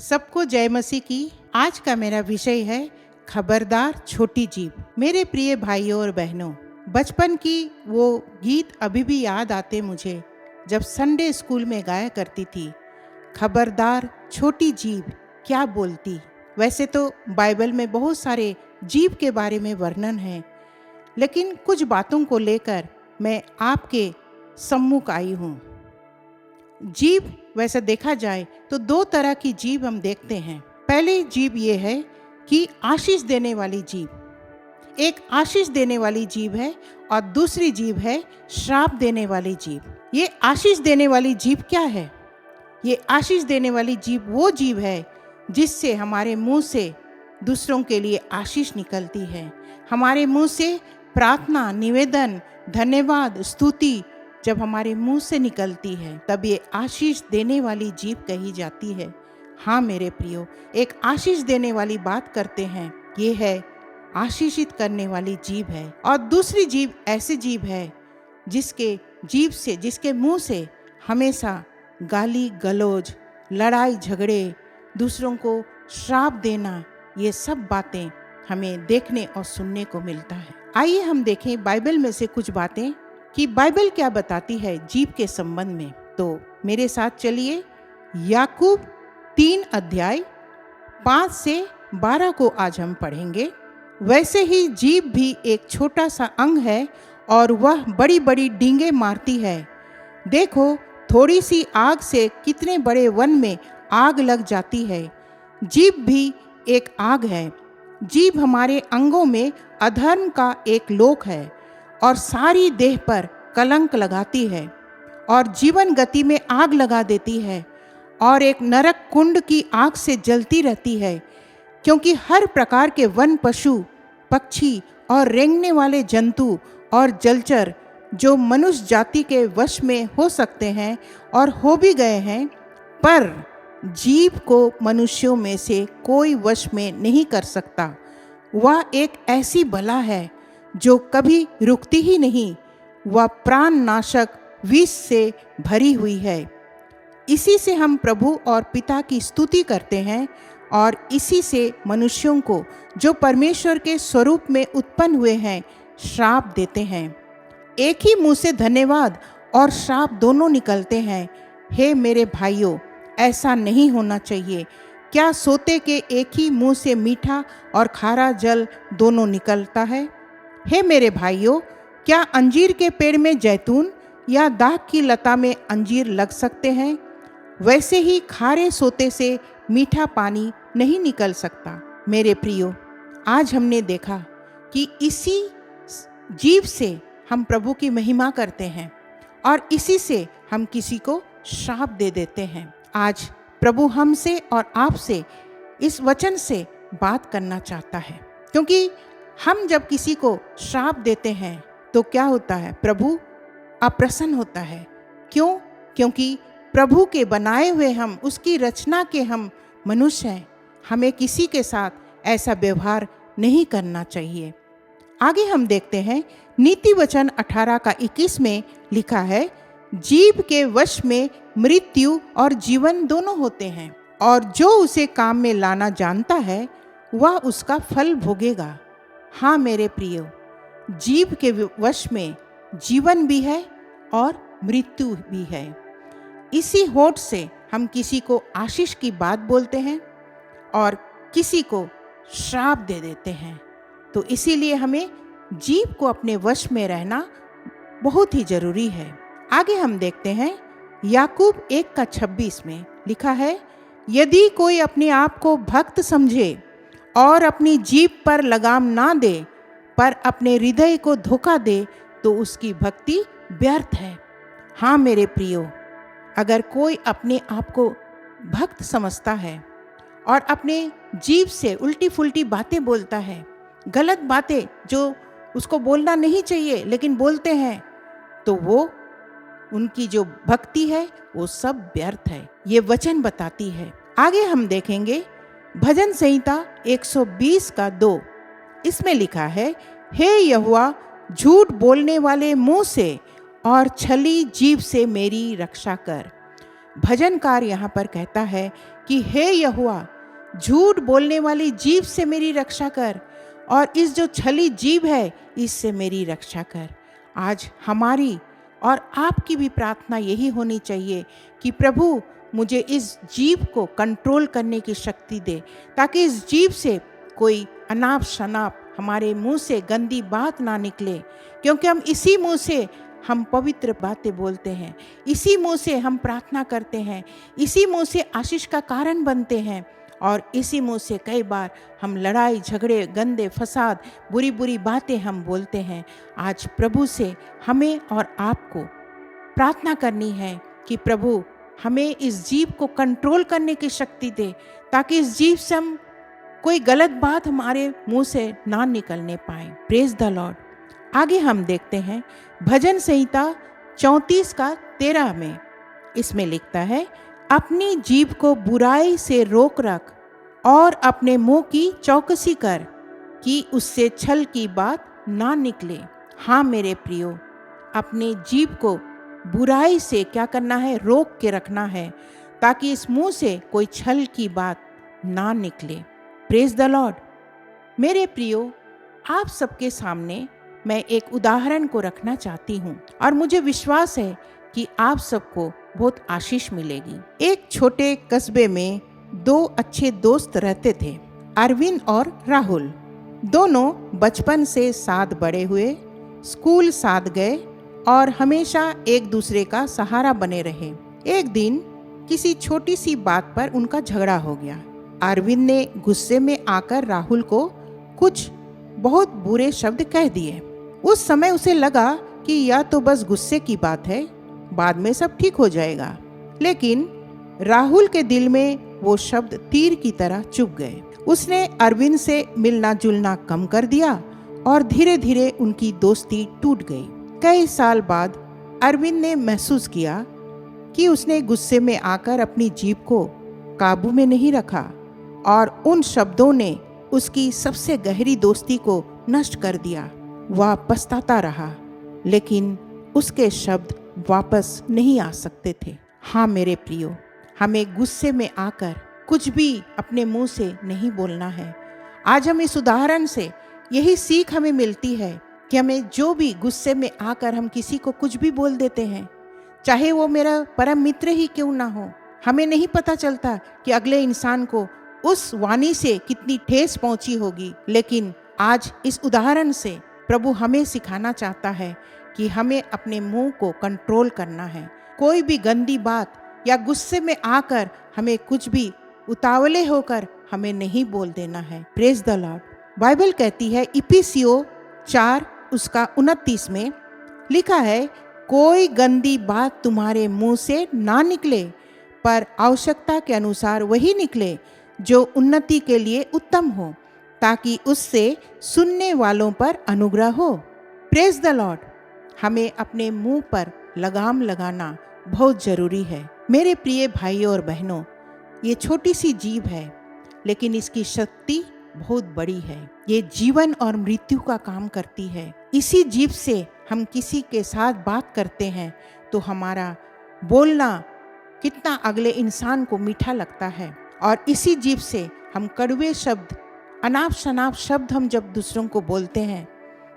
सबको जय मसीह की। आज का मेरा विषय है खबरदार छोटी जीभ। मेरे प्रिय भाइयों और बहनों, बचपन की वो गीत अभी भी याद आते मुझे, जब संडे स्कूल में गाया करती थी, खबरदार छोटी जीभ क्या बोलती। वैसे तो बाइबल में बहुत सारे जीभ के बारे में वर्णन है, लेकिन कुछ बातों को लेकर मैं आपके सम्मुख आई हूँ। जीभ वैसे देखा जाए तो दो तरह की जीभ हम देखते हैं। पहली जीभ ये है कि आशीष देने वाली जीभ। एक आशीष देने वाली जीभ है और दूसरी जीभ है श्राप देने वाली जीभ। ये आशीष देने वाली जीभ क्या है? ये आशीष देने वाली जीभ वो जीभ है जिससे हमारे मुंह से दूसरों के लिए आशीष निकलती है। हमारे मुंह से प्रार्थना, निवेदन, धन्यवाद, स्तुति जब हमारे मुंह से निकलती है, तब ये आशीष देने वाली जीभ कही जाती है। हाँ मेरे प्रियो, एक आशीष देने वाली बात करते हैं, ये है आशीषित करने वाली जीभ है। और दूसरी जीभ ऐसी जीभ है जिसके मुंह से हमेशा गाली गलौज, लड़ाई झगड़े, दूसरों को श्राप देना, ये सब बातें हमें देखने और सुनने को मिलता है। आइए हम देखें बाइबल में से कुछ बातें कि बाइबल क्या बताती है जीभ के संबंध में। तो मेरे साथ चलिए, याकूब 3 अध्याय 5 से 12 को आज हम पढ़ेंगे। वैसे ही जीभ भी एक छोटा सा अंग है और वह बड़ी बड़ी डींगे मारती है। देखो, थोड़ी सी आग से कितने बड़े वन में आग लग जाती है। जीभ भी एक आग है। जीभ हमारे अंगों में अधर्म का एक लोक है और सारी देह पर कलंक लगाती है और जीवन गति में आग लगा देती है और एक नरक कुंड की आग से जलती रहती है, क्योंकि हर प्रकार के वन पशु, पक्षी और रेंगने वाले जंतु और जलचर जो मनुष्य जाति के वश में हो सकते हैं और हो भी गए हैं, पर जीभ को मनुष्यों में से कोई वश में नहीं कर सकता। वह एक ऐसी बला है जो कभी रुकती ही नहीं। वह प्राण नाशक विष से भरी हुई है। इसी से हम प्रभु और पिता की स्तुति करते हैं और इसी से मनुष्यों को जो परमेश्वर के स्वरूप में उत्पन्न हुए हैं श्राप देते हैं। एक ही मुंह से धन्यवाद और श्राप दोनों निकलते हैं। हे मेरे भाइयों, ऐसा नहीं होना चाहिए। क्या सोते के एक ही मुंह से मीठा और खारा जल दोनों निकलता है? हे मेरे भाइयों, क्या अंजीर के पेड़ में जैतून या दाख की लता में अंजीर लग सकते हैं? वैसे ही खारे सोते से मीठा पानी नहीं निकल सकता। मेरे प्रियो, आज हमने देखा कि इसी जीभ से हम प्रभु की महिमा करते हैं और इसी से हम किसी को श्राप दे देते हैं। आज प्रभु हमसे और आपसे इस वचन से बात करना चाहता है, क्योंकि हम जब किसी को श्राप देते हैं तो क्या होता है? प्रभु अप्रसन्न होता है। क्यों? क्योंकि प्रभु के बनाए हुए हम, उसकी रचना के हम मनुष्य हैं। हमें किसी के साथ ऐसा व्यवहार नहीं करना चाहिए। आगे हम देखते हैं, नीति वचन 18 का 21 में लिखा है, जीभ के वश में मृत्यु और जीवन दोनों होते हैं, और जो उसे काम में लाना जानता है वह उसका फल भोगेगा। हाँ मेरे प्रियो, जीभ के वश में जीवन भी है और मृत्यु भी है। इसी होठ से हम किसी को आशीष की बात बोलते हैं और किसी को श्राप दे देते हैं। तो इसीलिए हमें जीभ को अपने वश में रहना बहुत ही जरूरी है। आगे हम देखते हैं, याकूब 1:26 में लिखा है, यदि कोई अपने आप को भक्त समझे और अपनी जीभ पर लगाम ना दे, पर अपने हृदय को धोखा दे, तो उसकी भक्ति व्यर्थ है। हाँ मेरे प्रियो, अगर कोई अपने आप को भक्त समझता है और अपने जीभ से उल्टी फुल्टी बातें बोलता है, गलत बातें जो उसको बोलना नहीं चाहिए लेकिन बोलते हैं, तो वो उनकी जो भक्ति है वो सब व्यर्थ है। ये वचन बताती है। आगे हम देखेंगे, भजन संहिता 120 का 2, इसमें लिखा है, हे यहोवा, झूठ बोलने वाले मुंह से और छली जीभ से मेरी रक्षा कर। भजनकार यहाँ पर कहता है कि हे यहोवा, झूठ बोलने वाली जीभ से मेरी रक्षा कर, और इस जो छली जीभ है इससे मेरी रक्षा कर। आज हमारी और आपकी भी प्रार्थना यही होनी चाहिए कि प्रभु मुझे इस जीभ को कंट्रोल करने की शक्ति दे, ताकि इस जीभ से कोई अनाप शनाप हमारे मुंह से गंदी बात ना निकले, क्योंकि हम इसी मुंह से हम पवित्र बातें बोलते हैं, इसी मुंह से हम प्रार्थना करते हैं, इसी मुंह से आशीष का कारण बनते हैं, और इसी मुंह से कई बार हम लड़ाई झगड़े गंदे फसाद बुरी बुरी बातें हम बोलते हैं। आज प्रभु से हमें और आपको प्रार्थना करनी है कि प्रभु हमें इस जीभ को कंट्रोल करने की शक्ति दे, ताकि इस जीभ से हम कोई गलत बात हमारे मुंह से ना निकलने पाए। Praise the Lord. आगे हम देखते हैं भजन संहिता 34 का 13 में। इसमें लिखता है, अपनी जीभ को बुराई से रोक रख और अपने मुंह की चौकसी कर कि उससे छल की बात ना निकले। हाँ मेरे प्रियो, अपने जीभ को बुराई से क्या करना है? रोक के रखना है, ताकि इस मुंह से कोई छल की बात ना निकले। Praise the Lord. मेरे प्रियो, आप सबके सामने मैं एक उदाहरण को रखना चाहती हूँ, और मुझे विश्वास है कि आप सबको बहुत आशीष मिलेगी। एक छोटे कस्बे में 2 अच्छे दोस्त रहते थे, अरविंद और राहुल। दोनों बचपन से साथ बड़े हुए, स्कूल साथ गए और हमेशा एक दूसरे का सहारा बने रहे। एक दिन किसी छोटी सी बात पर उनका झगड़ा हो गया। अरविंद ने गुस्से में आकर राहुल को कुछ बहुत बुरे शब्द कह दिए। उस समय उसे लगा कि यह तो बस गुस्से की बात है, बाद में सब ठीक हो जाएगा। लेकिन राहुल के दिल में वो शब्द तीर की तरह चुभ गए। उसने अरविंद से मिलना जुलना कम कर दिया और धीरे धीरे उनकी दोस्ती टूट गई। कई साल बाद अरविंद ने महसूस किया कि उसने गुस्से में आकर अपनी जीभ को काबू में नहीं रखा, और उन शब्दों ने उसकी सबसे गहरी दोस्ती को नष्ट कर दिया। वह पछताता रहा, लेकिन उसके शब्द वापस नहीं आ सकते थे। हाँ मेरे प्रियो, हमें गुस्से में आकर कुछ भी अपने मुंह से नहीं बोलना है। आज हम इस उदाहरण से यही सीख हमें मिलती है कि हमें जो भी गुस्से में आकर हम किसी को कुछ भी बोल देते हैं, चाहे वो मेरा परम मित्र ही क्यों ना हो, हमें नहीं पता चलता कि अगले इंसान को उस वाणी से कितनी ठेस पहुंची होगी। लेकिन आज इस उदाहरण से प्रभु हमें सिखाना चाहता है कि हमें अपने मुंह को कंट्रोल करना है। कोई भी गंदी बात या गुस्से में आकर हमें कुछ भी उतावले होकर हमें नहीं बोल देना है। Praise the Lord. बाइबल कहती है इफिसियों 4 उसका 29 में लिखा है, कोई गंदी बात तुम्हारे मुंह से ना निकले, पर आवश्यकता के अनुसार वही निकले जो उन्नति के लिए उत्तम हो, ताकि उससे सुनने वालों पर अनुग्रह हो। Praise the Lord. हमें अपने मुंह पर लगाम लगाना बहुत जरूरी है। मेरे प्रिय भाइयों और बहनों, ये छोटी सी जीभ है, लेकिन इसकी शक्ति बहुत बड़ी है। ये जीवन और मृत्यु का काम करती है। इसी जीभ से हम किसी के साथ बात करते हैं तो हमारा बोलना कितना अगले इंसान को मीठा लगता है, और इसी जीभ से हम कड़वे शब्द अनाप शनाप शब्द हम जब दूसरों को बोलते हैं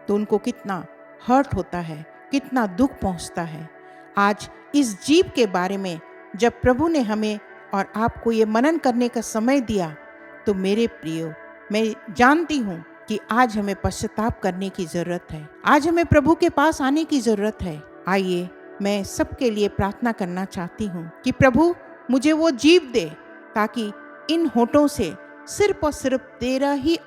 तो उनको कितना हर्ट होता है, कितना दुख पहुंचता है। आज इस जीभ के बारे में जब प्रभु ने हमें और आपको ये मनन करने का समय दिया, तो मेरे प्रियो, मैं जानती हूँ कि आज हमें पश्चाताप करने की ज़रूरत है। आज हमें प्रभु के पास आने की ज़रूरत है। आइए, मैं सबके लिए प्रार्थना करना चाहती हूँ कि प्रभु मुझे वो जीभ दे, ताकि इन होठों से सिर्फ और सिर्फ तेरा ही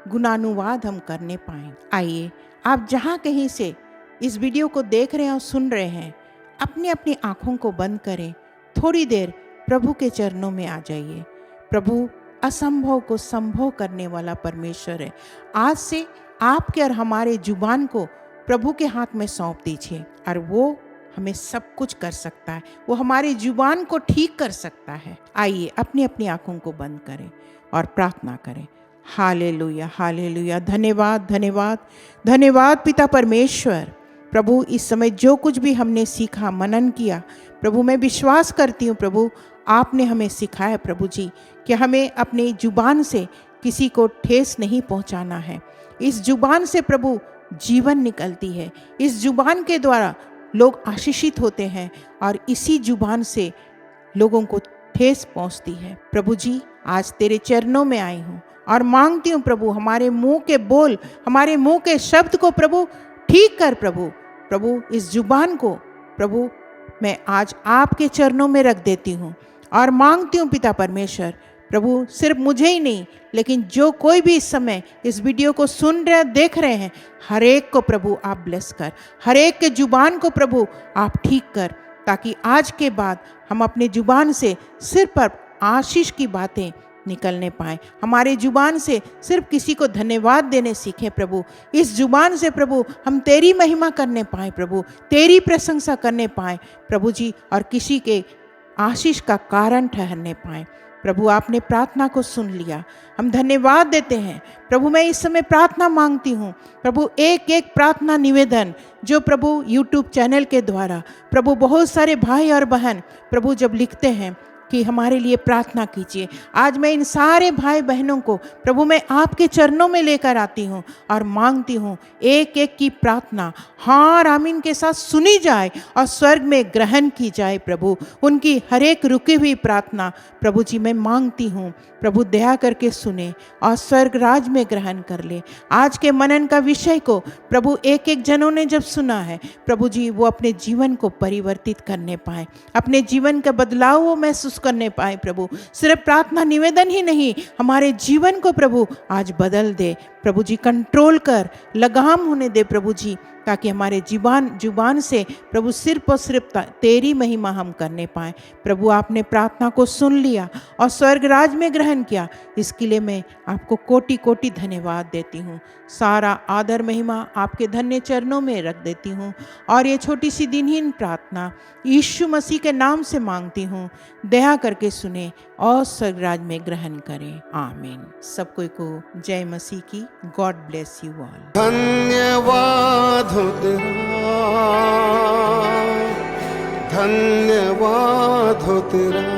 गुणानुवाद हम करने पाएं। आइए, आप जहाँ कहीं से इस वीडियो को देख रहे हैं और सुन रहे हैं, अपनी अपनी आँखों को बंद करें, थोड़ी देर प्रभु के चरणों में आ जाइए। प्रभु असंभव को संभव करने वाला परमेश्वर है। आज से आपके और हमारे जुबान को प्रभु के हाथ में सौंप दीजिए, और वो हमें सब कुछ कर सकता है। वो हमारी जुबान को ठीक कर सकता है। आइए, अपनी अपनी आंखों को बंद करें और प्रार्थना करें। Hallelujah, hallelujah. धन्यवाद, धन्यवाद, धन्यवाद पिता परमेश्वर। प्रभु इस समय जो कुछ भी हमने सीखा, मनन किया, प्रभु मैं विश्वास करती हूँ प्रभु आपने हमें सिखाया प्रभु जी कि हमें अपनी जुबान से किसी को ठेस नहीं पहुँचाना है। इस जुबान से प्रभु जीवन निकलती है, इस जुबान के द्वारा लोग आशीषित होते हैं और इसी जुबान से लोगों को ठेस पहुँचती है। प्रभु जी आज तेरे चरणों में आई हूँ और मांगती हूँ प्रभु हमारे मुंह के बोल, हमारे मुंह के शब्द को प्रभु ठीक कर प्रभु। प्रभु इस जुबान को प्रभु मैं आज आपके चरणों में रख देती हूँ और मांगती हूँ पिता परमेश्वर प्रभु सिर्फ मुझे ही नहीं लेकिन जो कोई भी इस समय इस वीडियो को सुन रहे देख रहे हैं, हर एक को प्रभु आप ब्लेस कर, हर एक के जुबान को प्रभु आप ठीक कर, ताकि आज के बाद हम अपने जुबान से सिर्फ पर आशीष की बातें निकलने पाए, हमारे जुबान से सिर्फ किसी को धन्यवाद देने सीखें प्रभु। इस जुबान से प्रभु हम तेरी महिमा करने पाए प्रभु, तेरी प्रशंसा करने पाए प्रभु जी, और किसी के आशीष का कारण ठहरने पाए प्रभु। आपने प्रार्थना को सुन लिया, हम धन्यवाद देते हैं प्रभु। मैं इस समय प्रार्थना मांगती हूँ प्रभु, एक एक प्रार्थना निवेदन जो प्रभु YouTube चैनल के द्वारा प्रभु बहुत सारे भाई और बहन प्रभु जब लिखते हैं कि हमारे लिए प्रार्थना कीजिए, आज मैं इन सारे भाई बहनों को प्रभु मैं आपके चरणों में लेकर आती हूँ और मांगती हूँ एक एक की प्रार्थना हाँ और आमीन के साथ सुनी जाए और स्वर्ग में ग्रहण की जाए प्रभु। उनकी हर एक रुकी हुई प्रार्थना प्रभु जी मैं मांगती हूँ प्रभु दया करके सुने और स्वर्ग राज में ग्रहण कर ले। आज के मनन का विषय को प्रभु एक एक जनों ने जब सुना है प्रभु जी वो अपने जीवन को परिवर्तित करने पाए, अपने जीवन का बदलाव वो महसूस करने पाए प्रभु। सिर्फ प्रार्थना निवेदन ही नहीं, हमारे जीवन को प्रभु आज बदल दे प्रभु जी, कंट्रोल कर, लगाम होने दे प्रभु जी, ताकि हमारे जुबान से प्रभु सिर्फ और सिर्फ तेरी महिमा हम करने पाए प्रभु। आपने प्रार्थना को सुन लिया और स्वर्ग राज में ग्रहण किया, इसके लिए मैं आपको कोटि कोटि धन्यवाद देती हूँ। सारा आदर महिमा आपके धन्य चरणों में रख देती हूँ और ये छोटी सी दिनहीन प्रार्थना यीशु मसीह के नाम से मांगती हूँ, दया करके सुने और स्वर्ग राज में ग्रहण करें, आमीन। सब कोई को जय मसीह की। God bless you all. धन्यवाद हो तेरा, धन्यवाद हो तेरा।